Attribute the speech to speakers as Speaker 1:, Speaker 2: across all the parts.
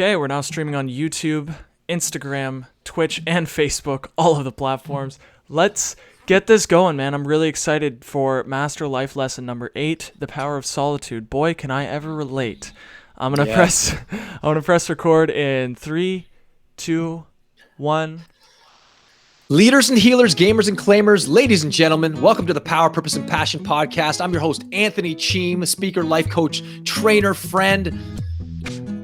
Speaker 1: Okay, we're now streaming on YouTube, Instagram, Twitch, and Facebook, all of the platforms. Let's get this going, man. I'm really excited for Master Life Lesson number 8, The Power of Solitude. Boy, can I ever relate. I'm gonna press record in 3, 2, 1.
Speaker 2: Leaders and healers, gamers and claimers, ladies and gentlemen, welcome to the Power, Purpose, and Passion podcast. I'm your host, Anthony Cheam, speaker, life coach, trainer, friend,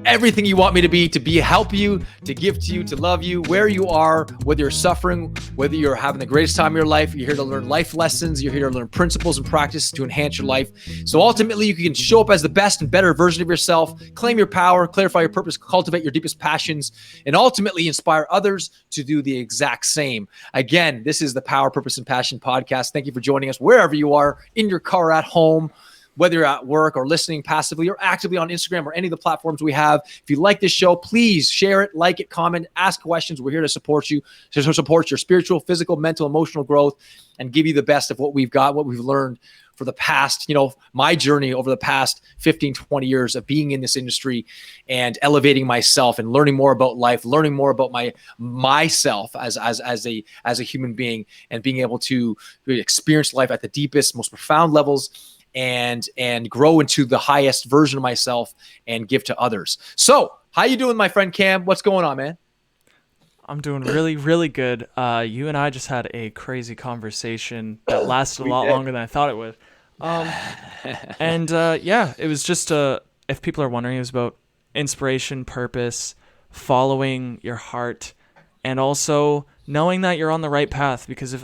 Speaker 2: everything you want me to be help you, to give to you, to love you, where you are, whether you're suffering, whether you're having the greatest time of your life, you're here to learn life lessons, you're here to learn principles and practices to enhance your life. So ultimately, you can show up as the best and better version of yourself, claim your power, clarify your purpose, cultivate your deepest passions, and ultimately inspire others to do the exact same. Again, this is the Power, Purpose, and Passion podcast. Thank you for joining us wherever you are, in your car, at home, whether you're at work or listening passively or actively on Instagram or any of the platforms we have. If you like this show, please share it, like it, comment, ask questions. We're here to support you, to support your spiritual, physical, mental, emotional growth, and give you the best of what we've got, what we've learned for the past, my journey over the past 15, 20 years of being in this industry and elevating myself and learning more about life, learning more about myself as a human being, and being able to really experience life at the deepest, most profound levels, and grow into the highest version of myself and give to others. So how you doing, my friend Cam? What's going on, man?
Speaker 1: I'm doing really, really good. You and I just had a crazy conversation that lasted a lot longer than I thought it would. It was just, if people are wondering, it was about inspiration, purpose, following your heart, and also knowing that you're on the right path. Because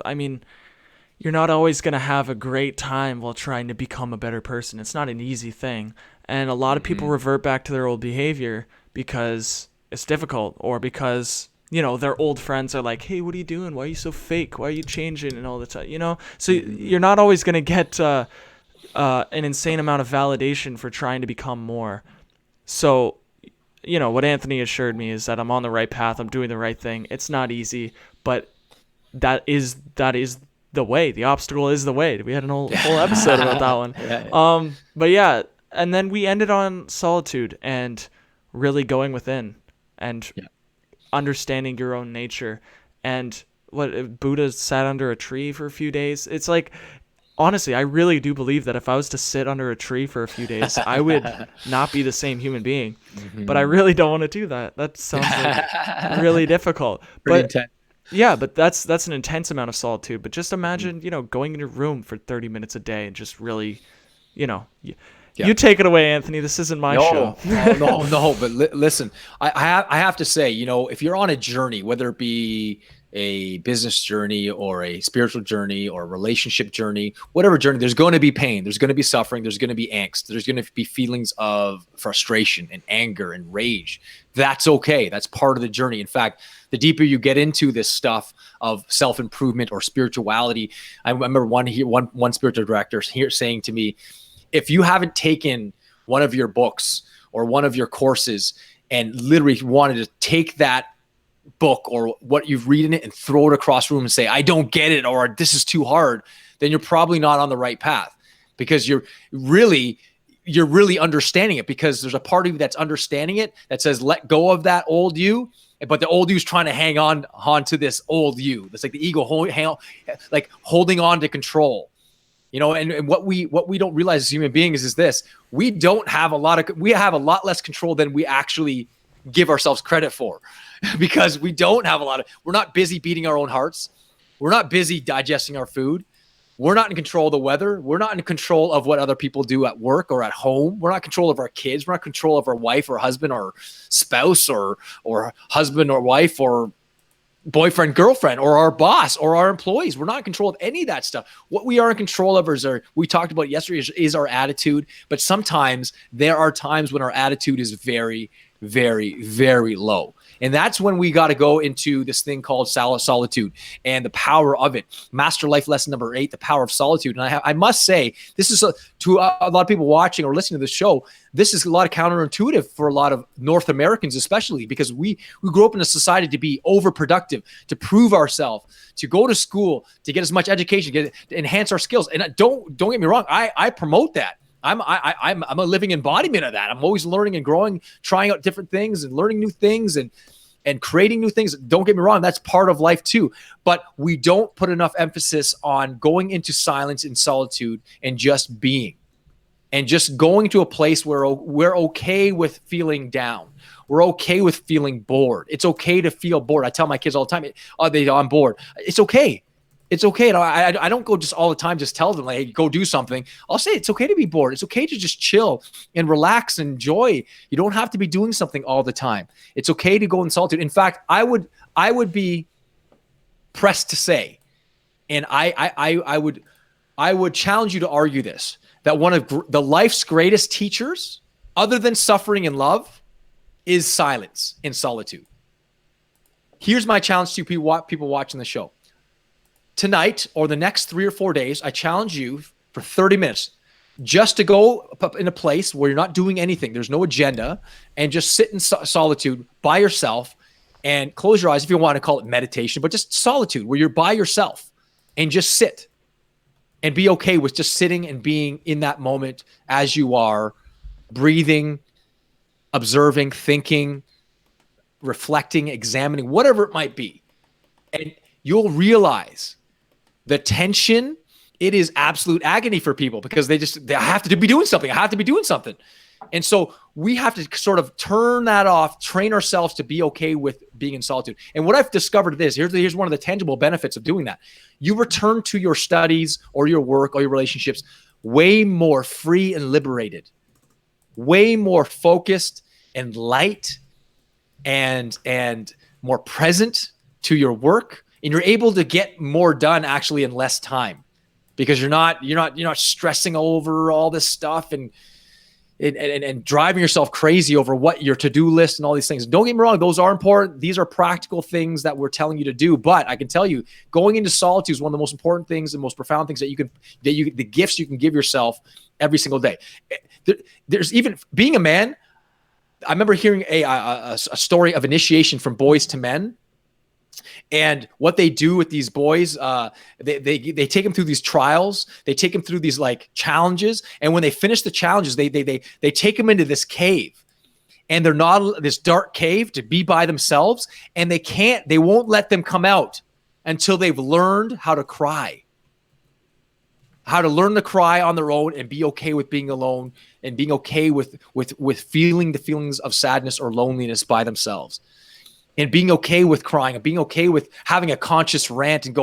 Speaker 1: you're not always going to have a great time while trying to become a better person. It's not an easy thing. And a lot of people revert back to their old behavior because it's difficult, or because, their old friends are like, hey, what are you doing? Why are you so fake? Why are you changing? And all the time, So you're not always going to get an insane amount of validation for trying to become more. So, what Anthony assured me is that I'm on the right path. I'm doing the right thing. It's not easy, but that is the way. The obstacle is the way. We had an whole episode about that one. And then we ended on solitude and really going within and understanding your own nature. And what Buddha sat under a tree for a few days. It's like, honestly, I really do believe that if I was to sit under a tree for a few days, I would not be the same human being. But I really don't want to do that. That sounds like really difficult.
Speaker 2: Pretty intense.
Speaker 1: Yeah, but that's an intense amount of solitude. But just imagine, going in your room for 30 minutes a day and just really, you take it away, Anthony. This isn't my show.
Speaker 2: No. But listen, I have to say, if you're on a journey, whether it be a business journey or a spiritual journey or a relationship journey, whatever journey, there's going to be pain. There's going to be suffering. There's going to be angst. There's going to be feelings of frustration and anger and rage. That's okay. That's part of the journey. In fact, the deeper you get into this stuff of self-improvement or spirituality, I remember one spiritual director here saying to me, if you haven't taken one of your books or one of your courses and literally wanted to take that book or what you've read in it and throw it across the room and say, I don't get it, or this is too hard, then you're probably not on the right path, because you're really understanding it, because there's a part of you that's understanding it that says, let go of that old you. But the old you is trying to hang on to this old you. That's like the ego holding on to control. And what we don't realize as human beings is this: we have a lot less control than we actually give ourselves credit for, because we're not busy beating our own hearts. We're not busy digesting our food. We're not in control of the weather. We're not in control of what other people do at work or at home. We're not in control of our kids. We're not in control of our wife or husband or spouse or husband or wife or boyfriend, girlfriend, or our boss or our employees. We're not in control of any of that stuff. What we are in control of we talked about yesterday, is our attitude. But sometimes there are times when our attitude is very, very, very low. And that's when we got to go into this thing called solitude and the power of it. Master Life Lesson number 8, the power of solitude. And I must say, this is to a lot of people watching or listening to this show, this is a lot of counterintuitive for a lot of North Americans, especially because we grew up in a society to be overproductive, to prove ourselves, to go to school, to get as much education, to enhance our skills. And don't get me wrong, I promote that. I'm a living embodiment of that. I'm always learning and growing, trying out different things and learning new things and creating new things. Don't get me wrong, that's part of life too. But we don't put enough emphasis on going into silence and solitude and just being, and just going to a place where we're okay with feeling down. We're okay with feeling bored. It's okay to feel bored. I tell my kids all the time, I'm bored. It's okay. It's okay. And I don't go just all the time, just tell them, like, hey, go do something. I'll say it's okay to be bored. It's okay to just chill and relax and enjoy. You don't have to be doing something all the time. It's okay to go in solitude. In fact, I would be pressed to say, and I would challenge you to argue this, that one of the life's greatest teachers, other than suffering and love, is silence and solitude. Here's my challenge to people watching the show. Tonight or the next 3 or 4 days, I challenge you for 30 minutes just to go in a place where you're not doing anything. There's no agenda, and just sit in solitude by yourself and close your eyes if you want to call it meditation, but just solitude where you're by yourself and just sit and be okay with just sitting and being in that moment as you are, breathing, observing, thinking, reflecting, examining, whatever it might be. And you'll realize the tension, it is absolute agony for people because they have to be doing something. I have to be doing something. And so we have to sort of turn that off, train ourselves to be okay with being in solitude. And what I've discovered is, here's one of the tangible benefits of doing that. You return to your studies or your work or your relationships way more free and liberated, way more focused and light and more present to your work. And you're able to get more done actually in less time because you're not stressing over all this stuff and driving yourself crazy over what your to-do list and all these things. Don't get me wrong, those are important. These are practical things that we're telling you to do. But I can tell you, going into solitude is one of the most important things, the most profound things the gifts you can give yourself every single day. There's even being a man. I remember hearing a story of initiation from boys to men. And what they do with these boys, they take them through these trials. They take them through these like challenges. And when they finish the challenges, they take them into this cave, and they're not this dark cave to be by themselves. And they won't let them come out until they've learned how to cry, how to learn to cry on their own and be okay with being alone and being okay with feeling the feelings of sadness or loneliness by themselves. And being okay with crying and being okay with having a conscious rant and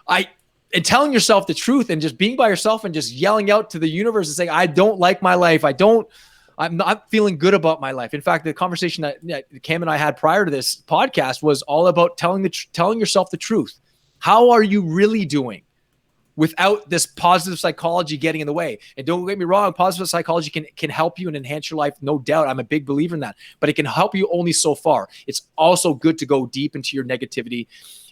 Speaker 2: and telling yourself the truth and just being by yourself and just yelling out to the universe and saying, I don't like my life. I'm not feeling good about my life. In fact, the conversation that Cam and I had prior to this podcast was all about telling yourself the truth. How are you really doing without this positive psychology getting in the way? And don't get me wrong, positive psychology can help you and enhance your life, no doubt. I'm a big believer in that, but it can help you only so far. It's also good to go deep into your negativity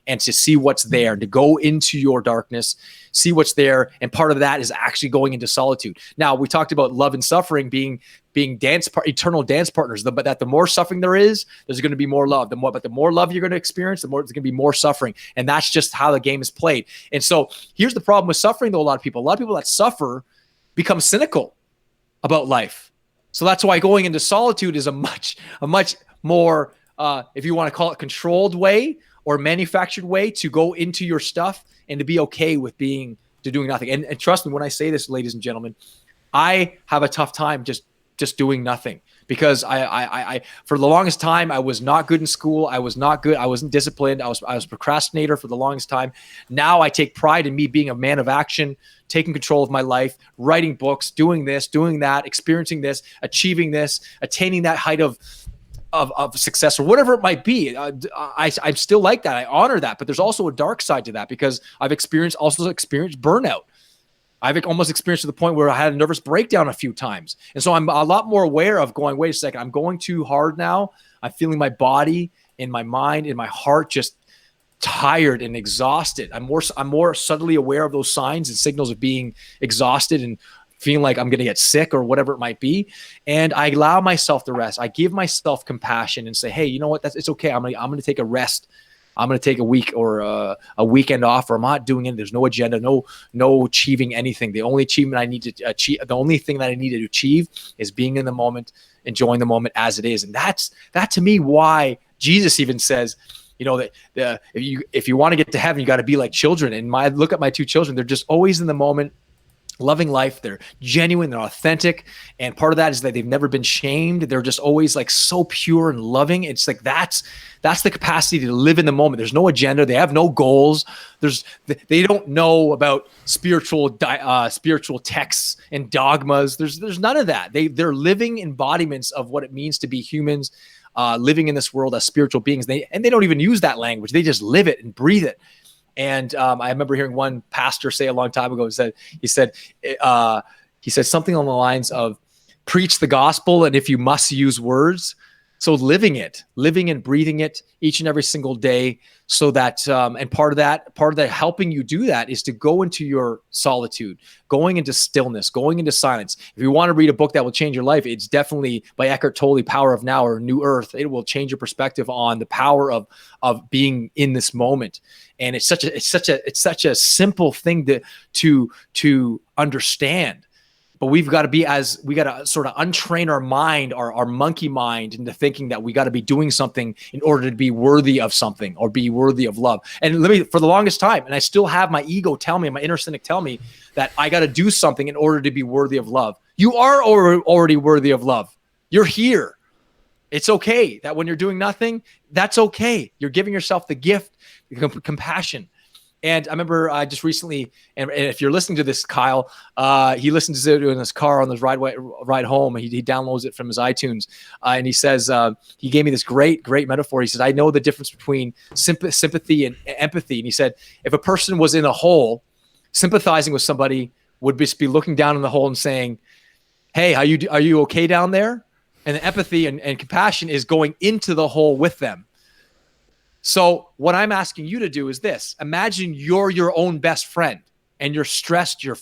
Speaker 2: and to see what's there, to go into your darkness, see what's there. And part of that is actually going into solitude. Now, we talked about love and suffering being eternal dance partners, but that the more suffering there is, there's going to be more love. But the more love you're going to experience, the more there's going to be more suffering. And that's just how the game is played. And so here's the problem with suffering, though. A lot of people that suffer become cynical about life. So that's why going into solitude is a much more, if you want to call it, controlled way or manufactured way to go into your stuff and to be okay with doing nothing. And trust me when I say this, ladies and gentlemen, I have a tough time just doing nothing because I for the longest time, I was not good in school. I was not good. I wasn't disciplined. I was a procrastinator for the longest time. Now I take pride in me being a man of action, taking control of my life, writing books, doing this, doing that, experiencing this, achieving this, attaining that height of success or whatever it might be. I'm still like that. I honor that, but there's also a dark side to that because I've experienced burnout. I've almost experienced to the point where I had a nervous breakdown a few times. And so I'm a lot more aware of going, wait a second, I'm going too hard now. I'm feeling my body and my mind and my heart just tired and exhausted. I'm more subtly aware of those signs and signals of being exhausted and feeling like I'm going to get sick or whatever it might be. And I allow myself to rest. I give myself compassion and say, hey, you know what? It's okay. I'm going to take a rest I'm going to take a week or a weekend off, or I'm not doing it. There's no agenda, no achieving anything. The only achievement I need to achieve, the only thing that I need to achieve is being in the moment, enjoying the moment as it is. And that to me why Jesus even says, you know, that if you want to get to heaven, you got to be like children. And look at my two children; they're just always in the moment, loving life. They're genuine, they're authentic, and part of that is that they've never been shamed. They're just always like so pure and loving. It's like that's the capacity to live in the moment. There's no agenda. They have no goals. They don't know about spiritual texts and dogmas. There's none of that. They're living embodiments of what it means to be humans, living in this world as spiritual beings. They don't even use that language. They just live it and breathe it. And I remember hearing one pastor say a long time ago, he said something along the lines of, preach the gospel, and if you must use words. So living and breathing it each and every single day, so that and part of that helping you do that is to go into your solitude, going into stillness, going into silence. If you want to read a book that will change your life, it's definitely by Eckhart Tolle, Power of Now, or New Earth. It will change your perspective on the power of being in this moment. And it's such a simple thing to understand. But we got to sort of untrain our mind, our monkey mind, into thinking that we got to be doing something in order to be worthy of something or be worthy of love. And for the longest time, and I still have my ego tell me, my inner cynic tell me that I got to do something in order to be worthy of love. You are already worthy of love. You're here. It's okay that when you're doing nothing, that's okay. You're giving yourself the gift, compassion. And I remember just recently, and if you're listening to this, Kyle, he listens to it in his car on his ride home. He downloads it from his iTunes. And he says, he gave me this great metaphor. He says, I know the difference between sympathy and empathy. And he said, if a person was in a hole, sympathizing with somebody would just be looking down in the hole and saying, hey, are you okay down there? And the empathy and compassion is going into the hole with them. So what I'm asking you to do is this: imagine you're your own best friend, and you're stressed, you're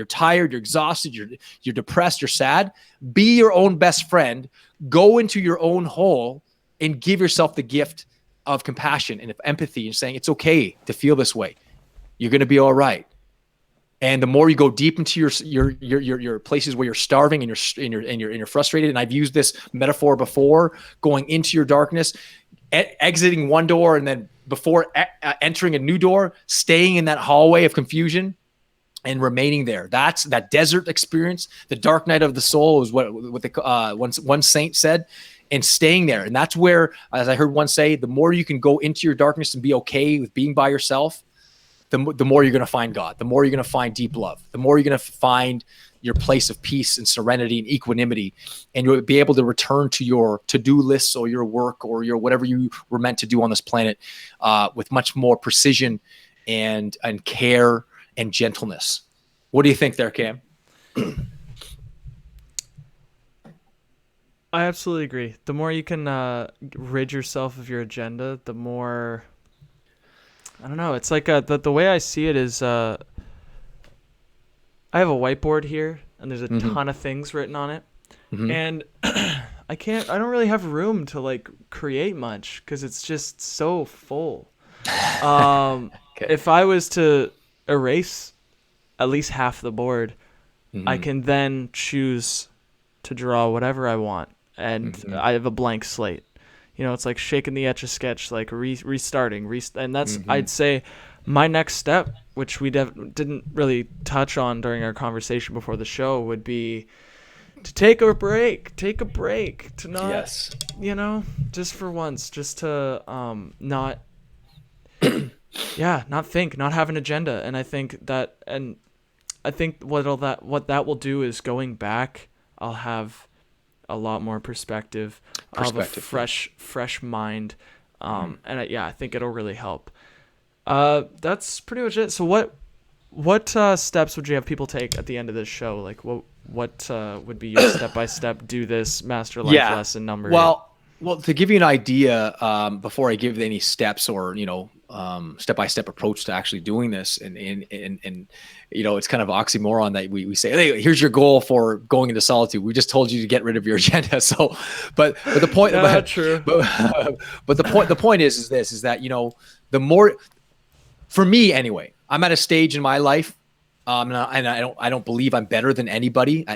Speaker 2: tired, you're exhausted, you're depressed, you're sad. Be your own best friend. Go into your own hole and give yourself the gift of compassion and of empathy, and saying it's okay to feel this way. You're going to be all right. And the more you go deep into your places where you're starving and you're frustrated, and I've used this metaphor before, going into your darkness, exiting one door, and then before entering a new door, staying in that hallway of confusion and remaining there. That's that desert experience. The dark night of the soul is what one saint said, and staying there. And that's where, as I heard one say, the more you can go into your darkness and be okay with being by yourself, the more you're going to find God, the more you're going to find deep love, the more you're going to find your place of peace and serenity and equanimity, and you'll be able to return to your to-do lists or your work or your whatever you were meant to do on this planet with much more precision and care and gentleness. What do you think there, Cam?
Speaker 1: I absolutely agree. The more you can rid yourself of your agenda, the more, I don't know. It's like the way I see it is I have a whiteboard here, and there's a ton of things written on it, and I don't really have room to like create much because it's just so full. Okay. If I was to erase at least half the board, I can then choose to draw whatever I want, and I have a blank slate. You know, it's like shaking the Etch-a-Sketch, like restarting, and that's, I'd say, my next step, which we didn't really touch on during our conversation before the show, would be to take a break, to not, just for once, just to not, not think, not have an agenda. And I think what that will do is, going back, I'll have a lot more perspective. I'll have a fresh mind. And I think it'll really help. That's pretty much it. So what steps would you have people take at the end of this show? Like what would be your step-by-step do this master life lesson number?
Speaker 2: Well, to give you an idea, before I give any steps or, step-by-step approach to actually doing this. And it's kind of oxymoron that we say, hey, here's your goal for going into solitude. We just told you to get rid of your agenda. So, but the point,
Speaker 1: Yeah, true.
Speaker 2: but the point is that, the more, for me anyway, I'm at a stage in my life, and I don't believe I'm better than anybody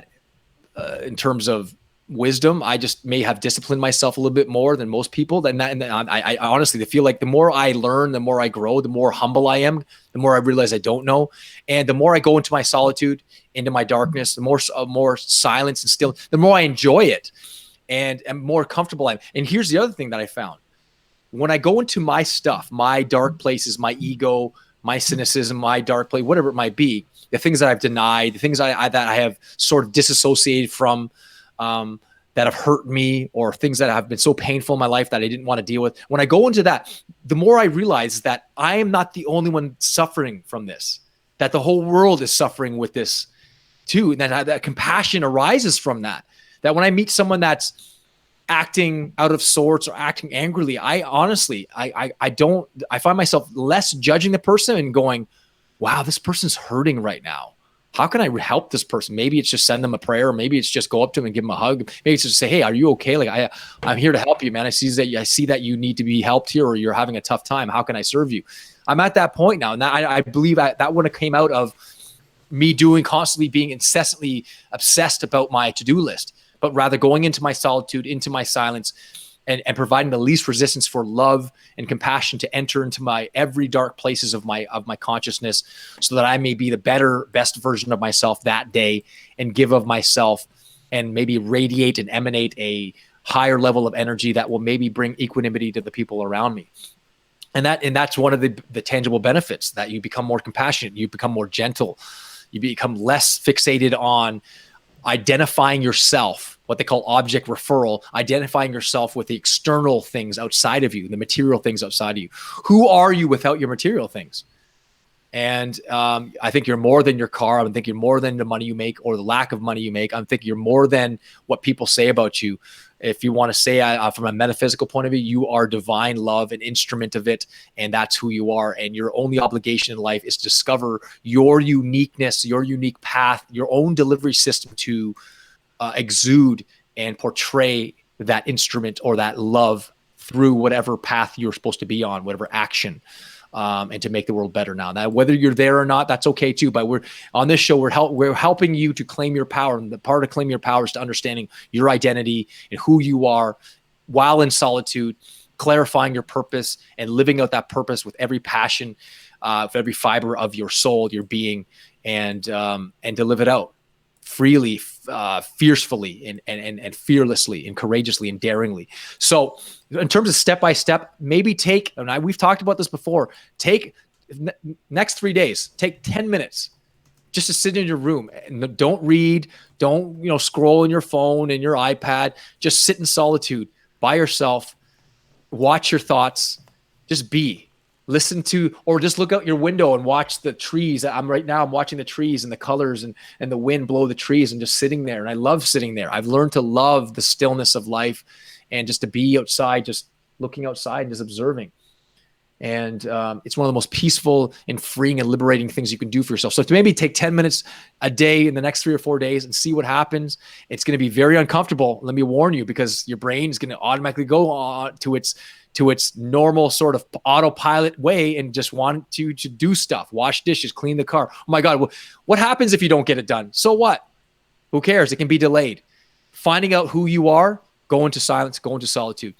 Speaker 2: in terms of wisdom. I just may have disciplined myself a little bit more than most people. And I honestly feel like the more I learn, the more I grow, the more humble I am, the more I realize I don't know. And the more I go into my solitude, into my darkness, the more silence and still, the more I enjoy it and more comfortable I am. And here's the other thing that I found. When I go into my stuff, my dark places, my ego, my cynicism, my dark place, whatever it might be, the things that I've denied, the things that I have sort of disassociated from, that have hurt me, or things that have been so painful in my life that I didn't want to deal with. When I go into that, the more I realize that I am not the only one suffering from this, that the whole world is suffering with this too. And that compassion arises from that. That when I meet someone that's acting out of sorts or acting angrily, I honestly, I find myself less judging the person and going, wow, this person's hurting right now. How can I help this person? Maybe it's just send them a prayer. Or maybe it's just go up to them and give them a hug. Maybe it's just say, hey, are you okay? Like I'm here to help you, man. I see that you need to be helped here, or you're having a tough time. How can I serve you? I'm at that point now. And I believe that one came out of me constantly being incessantly obsessed about my to-do list, but rather going into my solitude, into my silence, and providing the least resistance for love and compassion to enter into my every dark places of my consciousness, so that I may be the best version of myself that day, and give of myself, and maybe radiate and emanate a higher level of energy that will maybe bring equanimity to the people around me. And that's one of the tangible benefits, that you become more compassionate, you become more gentle, you become less fixated on identifying yourself, what they call object referral, identifying yourself with the external things outside of you, the material things outside of you. Who are you without your material things? And I think you're more than your car. I think you're more than the money you make or the lack of money you make. I think you're more than what people say about you. If you want to say from a metaphysical point of view, you are divine love, an instrument of it, and that's who you are. And your only obligation in life is to discover your uniqueness, your unique path, your own delivery system to exude and portray that instrument or that love through whatever path you're supposed to be on, whatever action. And to make the world better now. Now, whether you're there or not, that's okay too. But we're on this show, we're helping you to claim your power. And the part of claim your power is to understanding your identity and who you are while in solitude, clarifying your purpose and living out that purpose with every passion, with every fiber of your soul, your being, and to live it out freely, fiercely, and fearlessly, and courageously, and daringly. So in terms of step-by-step, maybe we've talked about this before, take next 3 days, take 10 minutes just to sit in your room and don't read, don't scroll in your phone and your iPad, just sit in solitude by yourself, watch your thoughts, just be. Listen to, or just look out your window and watch the trees. I'm watching the trees and the colors and the wind blow the trees, and just sitting there. And I love sitting there. I've learned to love the stillness of life, and just to be outside, just looking outside and just observing. And it's one of the most peaceful and freeing and liberating things you can do for yourself. So to maybe take 10 minutes a day in the next 3 or 4 days and see what happens. It's going to be very uncomfortable. Let me warn you, because your brain is going to automatically go on to its normal sort of autopilot way and just want you to do stuff, wash dishes, clean the car. Oh my God, what happens if you don't get it done? So what? Who cares? It can be delayed. Finding out who you are, go into silence, go into solitude.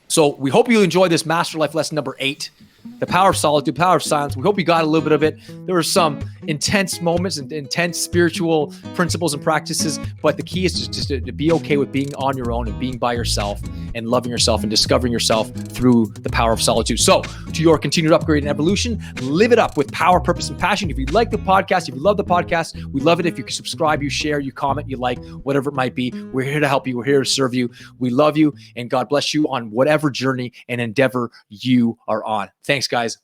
Speaker 2: So we hope you enjoyed this Master Life lesson number 8, the power of solitude, power of silence. We hope you got a little bit of it. There were some intense moments and intense spiritual principles and practices, but the key is just to be okay with being on your own and being by yourself and loving yourself and discovering yourself through the power of solitude. So to your continued upgrade and evolution, live it up with power, purpose, and passion. If you like the podcast, if you love the podcast, we love it if you can subscribe, you share, you comment, you like, whatever it might be. We're here to help you. We're here to serve you. We love you, and God bless you on whatever journey and endeavor you are on. Thanks, guys.